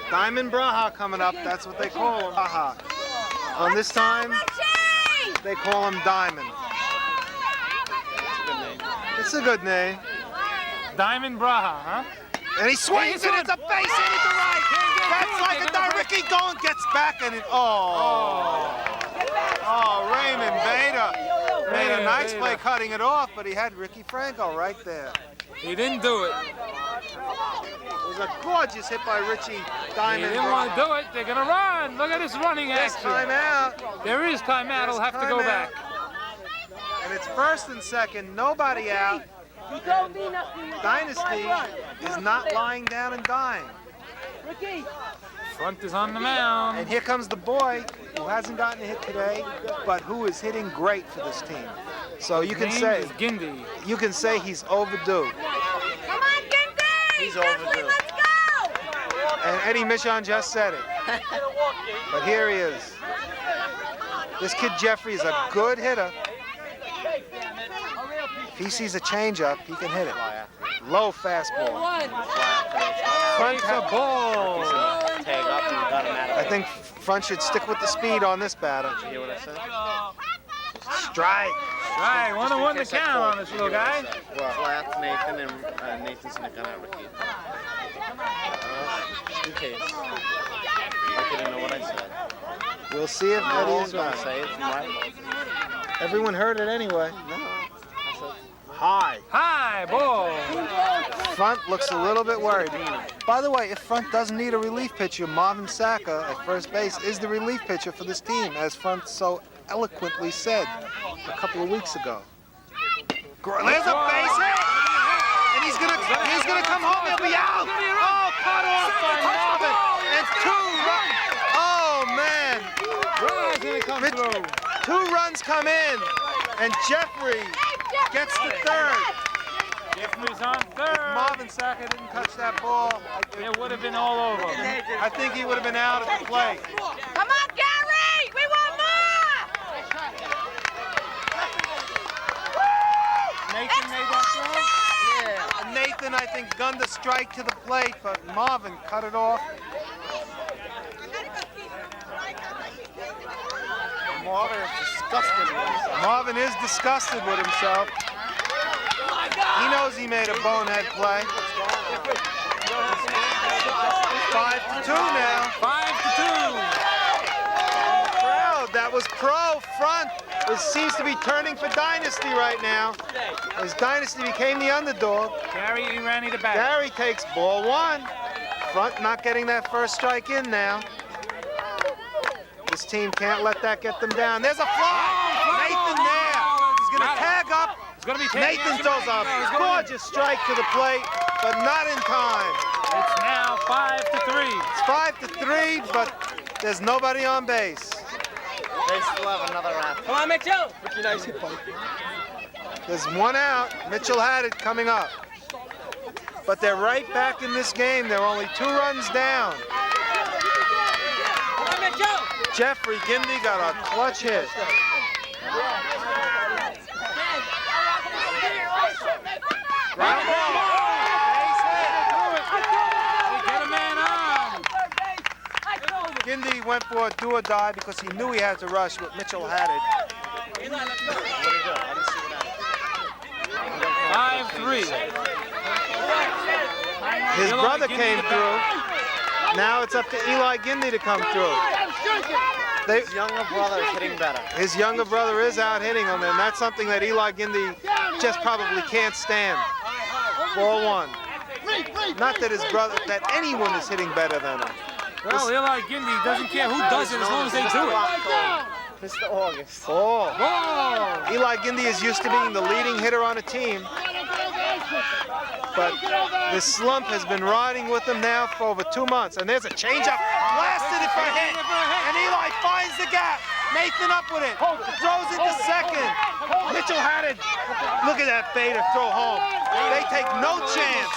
Diamond Braha coming up. That's what they call him. Braha. On this time, they call him Diamond. It's a good name. Diamond Braha, huh? And he swings it. It's a base hit at the right. That's like a Ricky going, gets back and it. Oh, Raymond Beta made a nice play cutting it off, but he had Ricky Franco right there. He didn't do it. It was a gorgeous hit by Richie He Diamond. didn't want to do it. They're going to run. Look at this running This action. timeout. There is timeout. He'll have to go back. And it's first and second, nobody out. Dynasty is not lying down and dying. Front is on the mound. And here comes the boy who hasn't gotten a hit today, but who is hitting great for this team. So you can Name say is Gindy. you can say he's overdue. Come on, Gindy! He's overdue. Let's go! And Eddie Michon just said it. But here he is. This kid Jeffrey is a good hitter. If he sees a changeup, he can hit it. Low fastball. Front Takes a ball. Tag up and got him out of I think Front should stick with the speed on this batter. You hear what I said? Strike. Right, 1-1 to count on this little guy. Flat, Nathan, and Nathan's gonna come out Ricky. Just in case. Like you didn't know what I said. We'll see if No, Eddie I was is gonna right. say it from right. Everyone heard it anyway. No. I said High. High ball. Front looks a little bit worried. By the way, if Front doesn't need a relief pitcher, Marvin Saka at first base is the relief pitcher for this team, as Front so eloquently said a couple of weeks ago. There's a base hit, and he's gonna come home. He'll be out. Oh, cut off by Marvin, and 2 runs. Oh man, Gonna come through. 2 runs come in, and Jeffrey gets the third. Jeffrey's on third. Marvin Saka didn't touch that ball. It would have been all over. I think he would have been out at the plate. Come on, Gary! We want more! Nathan made that throw. Yeah. Nathan, I think, gunned a strike to the plate, but Marvin cut it off. Marvin is disgusted with himself. Marvin is disgusted with himself. He knows he made a bonehead play. 5-2 now. 5-2. Crowd, that was pro Front. It seems to be turning for Dynasty right now, as Dynasty became the underdog. Gary Irani to bat. Gary takes ball 1. Front not getting that first strike in now. This team can't let that get them down. There's a fly. Nathan there. He's going to tag up. It's going to be taken Nathan out. throws a gorgeous strike to the plate, but not in time. It's now 5-3. It's 5-3, but there's nobody on base. They still have another round. Come on, Mitchell! Nice hit, buddy. There's 1 out. Mitchell had it coming up. but they're right back in this game. They're only 2 runs down. Jeffrey Gindy got a clutch hit. Ground ball. Base hit. They get a man on. Gindy went for a do or die because he knew he had to rush, but Mitchell had it. 5-3. His brother came through. Now it's up to Eli Gindy to come through. His younger brother is hitting better. His younger brother is out hitting him, and that's something that Eli Gindy just probably can't stand. 4-1. Not that his brother, that anyone is hitting better than him. Well, Eli Gindy doesn't care who does it as long as they do it. Mr. August. Oh. Whoa. Eli Gindy is used to being the leading hitter on a team. But this slump has been riding with him now for over 2 months. And there's a changeup. Blasted it for a hit. And Eli finds the gap. Nathan up with it. Throws it to second. Mitchell had it. Look at that Bader throw home. They take no chance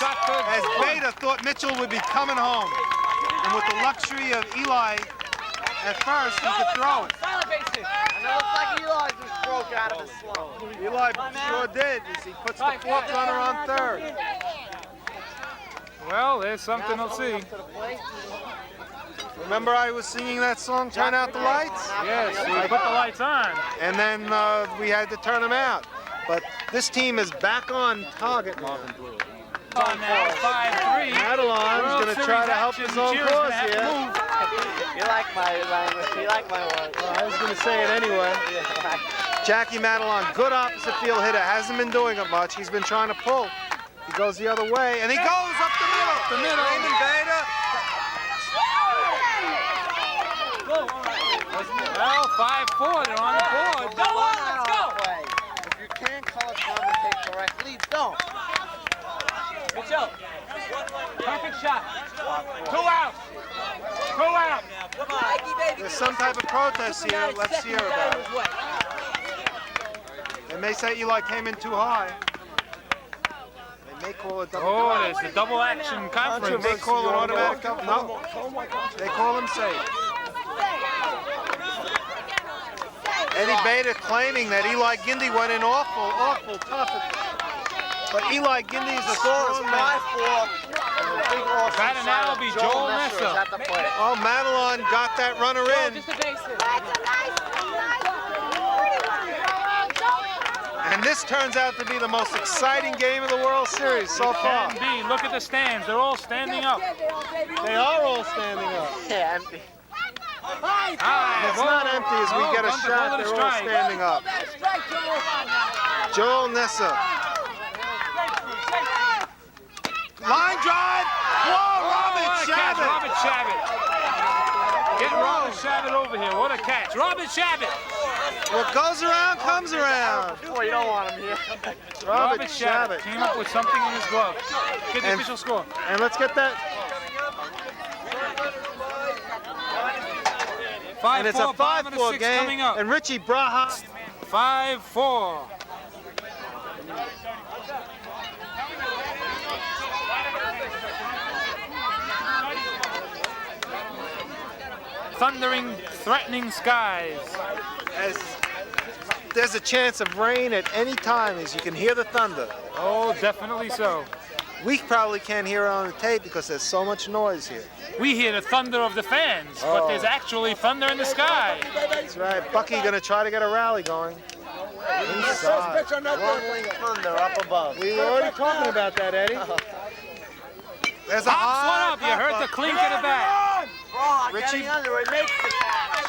as Bader thought Mitchell would be coming home. And with the luxury of Eli at first, he could throw it. And it looks like Eli just broke out of his slump. Eli sure did as he puts the 4th runner on 3rd. Well, there's something to see. Remember I was singing that song, Turn Out the Lights? Yes, we put the lights on. And then we had to turn them out. But this team is back on target. On now, 5-3. Madelon's going to try to help his own cause here. You like my language. You like my words. Well, I was going to say it anyway. Jackie Madelon, good opposite field hitter. Hasn't been doing it much. He's been trying to pull. He goes the other way, and he goes up the middle. The middle. Raymond Bader. Well, 5-4. They're on the board. Go on, let's go. If you can't call a commentate correctly, don't. Mitchell. Perfect shot. 2 out. 2 out. There's some type of protest here. Let's hear about it. They may say Eli came in too high. They may call it double. Oh, there's the double action conference. They may call it automatic double. No, they call him safe. Eddie Bader claiming that Eli Gindy went in awful tough. But Eli Gindy is a strong man. That'll now be Joel Nessa. Oh, Madelon got that runner in. And this turns out to be the most exciting game of the World Series so far. Can be. Look at the stands. They're all standing up. They are all standing up. Yeah, empty. It's not empty as we get a shot. They're all standing up. Joel Nessa. Line drive. Whoa, Robert Shabbat. Robert Shabbat. Get Robert Shabbat over here. What a catch. Robert Shabbat. What goes around comes around. Boy, you don't want him here. Robert Shabbat came up with something in his glove. Get the official score. And let's get that. 5-4. And it's a 5-4 game. Coming up. And Richie Braha. 5-4. Thundering, threatening skies. As there's a chance of rain at any time, as you can hear the thunder. Oh, definitely so. We probably can't hear it on the tape because there's so much noise here. We hear the thunder of the fans, but there's actually thunder in the sky. That's right. Bucky gonna try to get a rally going. Inside. Rumbling thunder up above. We were already talking about that, Eddie. There's a Pops one up. You heard the clink of the bat. Richie. Under it makes the catch.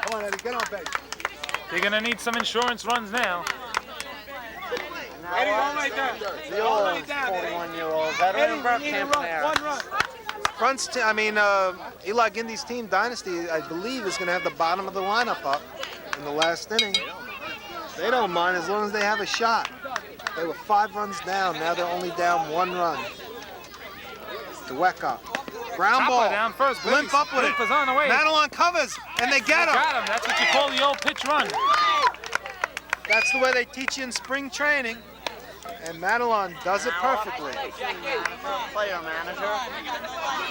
Come on, Eddie, get on base. They're gonna need some insurance runs now. Eddie, don't like that. The old 41-year-old veteran Eli Gindy's team, Dynasty, I believe, is going to have the bottom of the lineup up in the last inning. They don't mind as long as they have a shot. They were 5 runs down. Now they're only down 1 run. Dweck up. Ground ball. Down first. Limp up with it. Is on the way. Madelon covers, and they get him. Got him. That's what you call the old pitch run. That's the way they teach you in spring training. And Madelon does it perfectly. Player manager.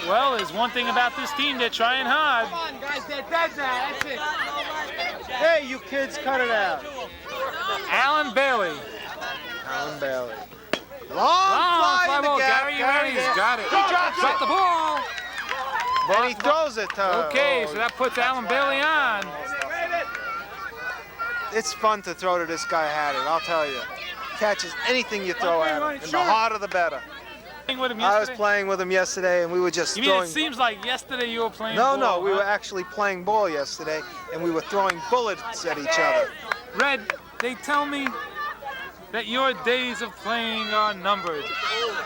Well, there's one thing about this team, they're trying hard. Come on, guys, they're dead now. That's it. Hey, you kids, cut it out. Alan Bailey. Alan Bailey. Long Long fly in the ball. gap. Gary Rennie's got it. He drops Dropped the ball. And he throws it to... Okay, so that puts Alan Bailey on. It's fun to throw to this guy Haddon, I'll tell you. Catches anything you throw at him, and the harder the better. With him I was yesterday? playing with him yesterday, and we were just You mean throwing... it seems like yesterday you were playing No, ball, we huh? were actually playing ball yesterday, and we were throwing bullets at each other. Red, they tell me that your days of playing are numbered.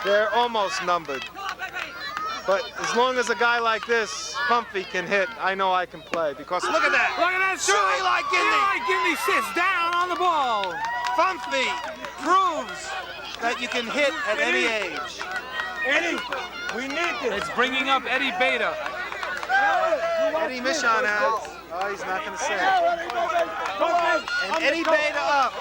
They're almost numbered. But as long as a guy like this, Pumpy, can hit, I know I can play. Because look at that! Look at that shot! Eli Gindy! Eli Gindy sits down on the ball. Pumpy proves that you can hit at any age. Eddie, we need this. It's bringing up Eddie Beta. Eddie Michon has. Oh, he's not going to say it. And Eddie Beta up.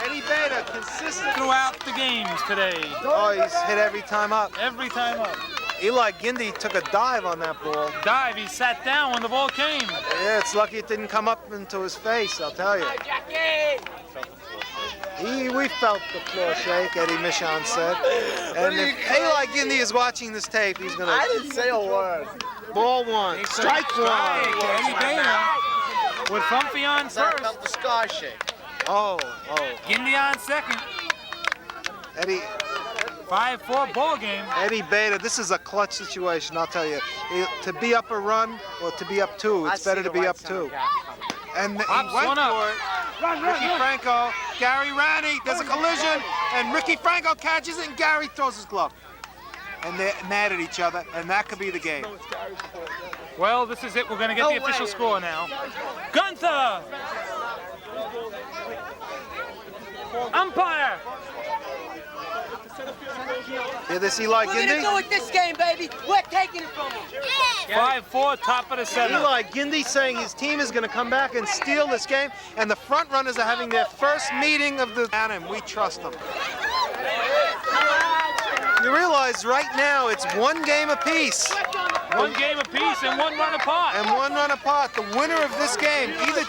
Eddie Beta consistent. Throughout the games today. Oh, he's hit every time up. Every time up. Eli Gindy took a dive on that ball. Dive, he sat down when the ball came. Yeah, it's lucky it didn't come up into his face, I'll tell you. We felt the floor shake, Eddie Michon said. And if Eli Gindy is watching this tape, he's going to... I didn't say a word. Ball one, strike one. Eddie Beta with Pumpy on That first. felt the sky shake. Oh. Gindy on second. Eddie 5-4 ball game. Eddie Beta, this is a clutch situation, I'll tell you. To be up a run or to be up two, it's better to be up two. And he Pops went one up. for it. Ricky Franco, Gary Rennie, there's a collision, and Ricky Franco catches it, and Gary throws his glove. And they're mad at each other, and that could be the game. Well, this is it. We're going to get the official score now. Gunther! Umpire! Hear this, Eli We're gonna do Gindy? it this game, baby. We're taking it from them. 5-4, top of the seventh. Eli Gindy saying his team is going to come back and steal this game, and the front runners are having their first meeting of the and we trust them. You realize right now it's one game apiece. One game apiece and one run apart. And one run apart. The winner of this game, either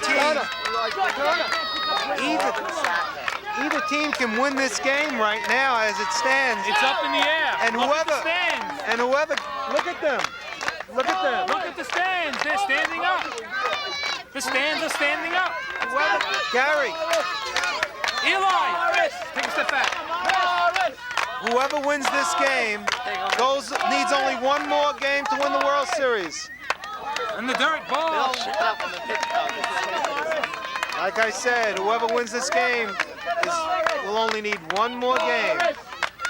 team can win this game right now as it stands. It's up in the air. And Look at whoever, the stands. and whoever, look at them. Look at them. Look at the stands. They're standing up. The stands are standing up. Gary, Eli, take a step back. whoever wins this game needs only one more game to win the World Series. And the dirt ball. Like I said, whoever wins this game will only need one more game.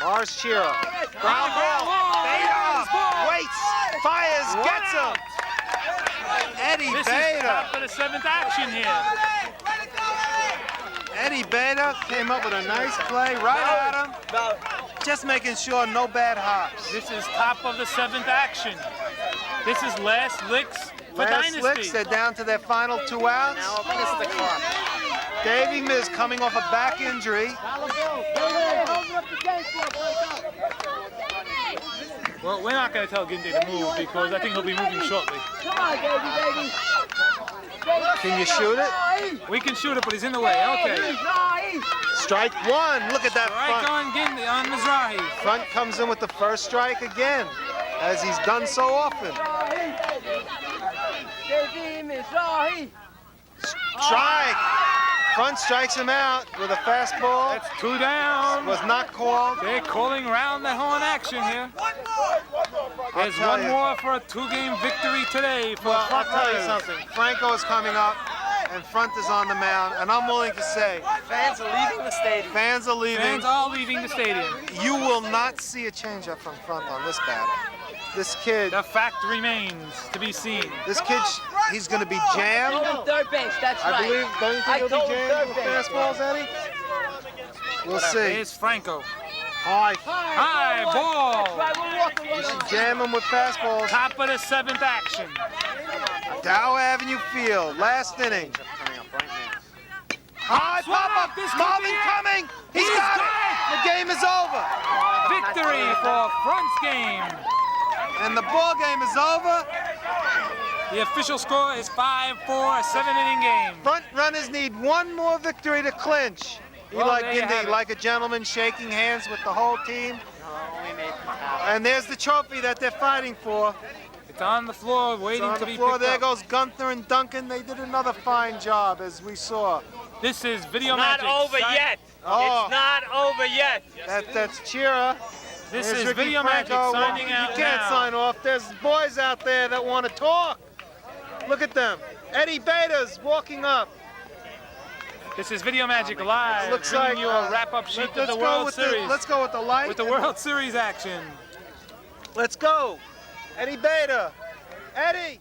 Mars Chira. Ground ball. Beta waits, fires, gets him. Eddie This is Beta. top of the seventh action here. Eddie Beta came up with a nice play right at him. Just making sure no bad hops. This is top of the seventh action. This is last licks for Last Dynasty. licks, they're down to their final 2 outs. Davey Miz coming off a back injury. Well, we're not going to tell Gindy to move because I think he'll be moving shortly. Come on, baby. Can you shoot it? We can shoot it, but he's in the way. Okay. Strike one. Look at that Strike front. on Gindy, on Mizrahi. Front comes in with the first strike again, as he's done so often. Strike. Front strikes him out with a fastball. That's 2 down. Was not called. They're calling round the horn action here. There's tell one you. more for a 2-game victory today for Well, I'll front tell you runners. something. Franco is coming up, and Front is on the mound, and I'm willing to say, Fans are leaving the stadium. fans are leaving. Fans all leaving the stadium. You will not see a changeup from Front on this batter. This kid, The fact remains to be seen. he's going to be jammed. Third base, that's I right. believe, don't you think he'll told be him jammed with third base. fastballs, Eddie? We'll see. There's Franco. High. High ball. You should jam him with fastballs. Top of the seventh action. Dow Avenue Field, last inning. High pop-up. This could Marvin be it. coming. He's He's got got it. The game is over. Victory for Front's game. And the ball game is over. The official score is 5-4, a 7-inning game. Front runners need one more victory to clinch. Well, Eli there you have Gindi, it. like a gentleman, shaking hands with the whole team. And there's the trophy that they're fighting for. It's on the floor, It's waiting on to the be floor. picked There up. goes Gunther and Duncan. They did another fine job, as we saw. This is Video Not Magic. over yet. Oh. It's not over yet. That's Chira. This There's is Ricky Video Magic Franco. signing out You can't now. sign off. There's boys out there that want to talk. Look at them. Eddie Beta's walking up. This is Video Magic Live, Looks bringing like you a wrap-up sheet of let's the go World with Series. let's go with the light. With the World Series action. Let's go. Eddie Beta. Eddie.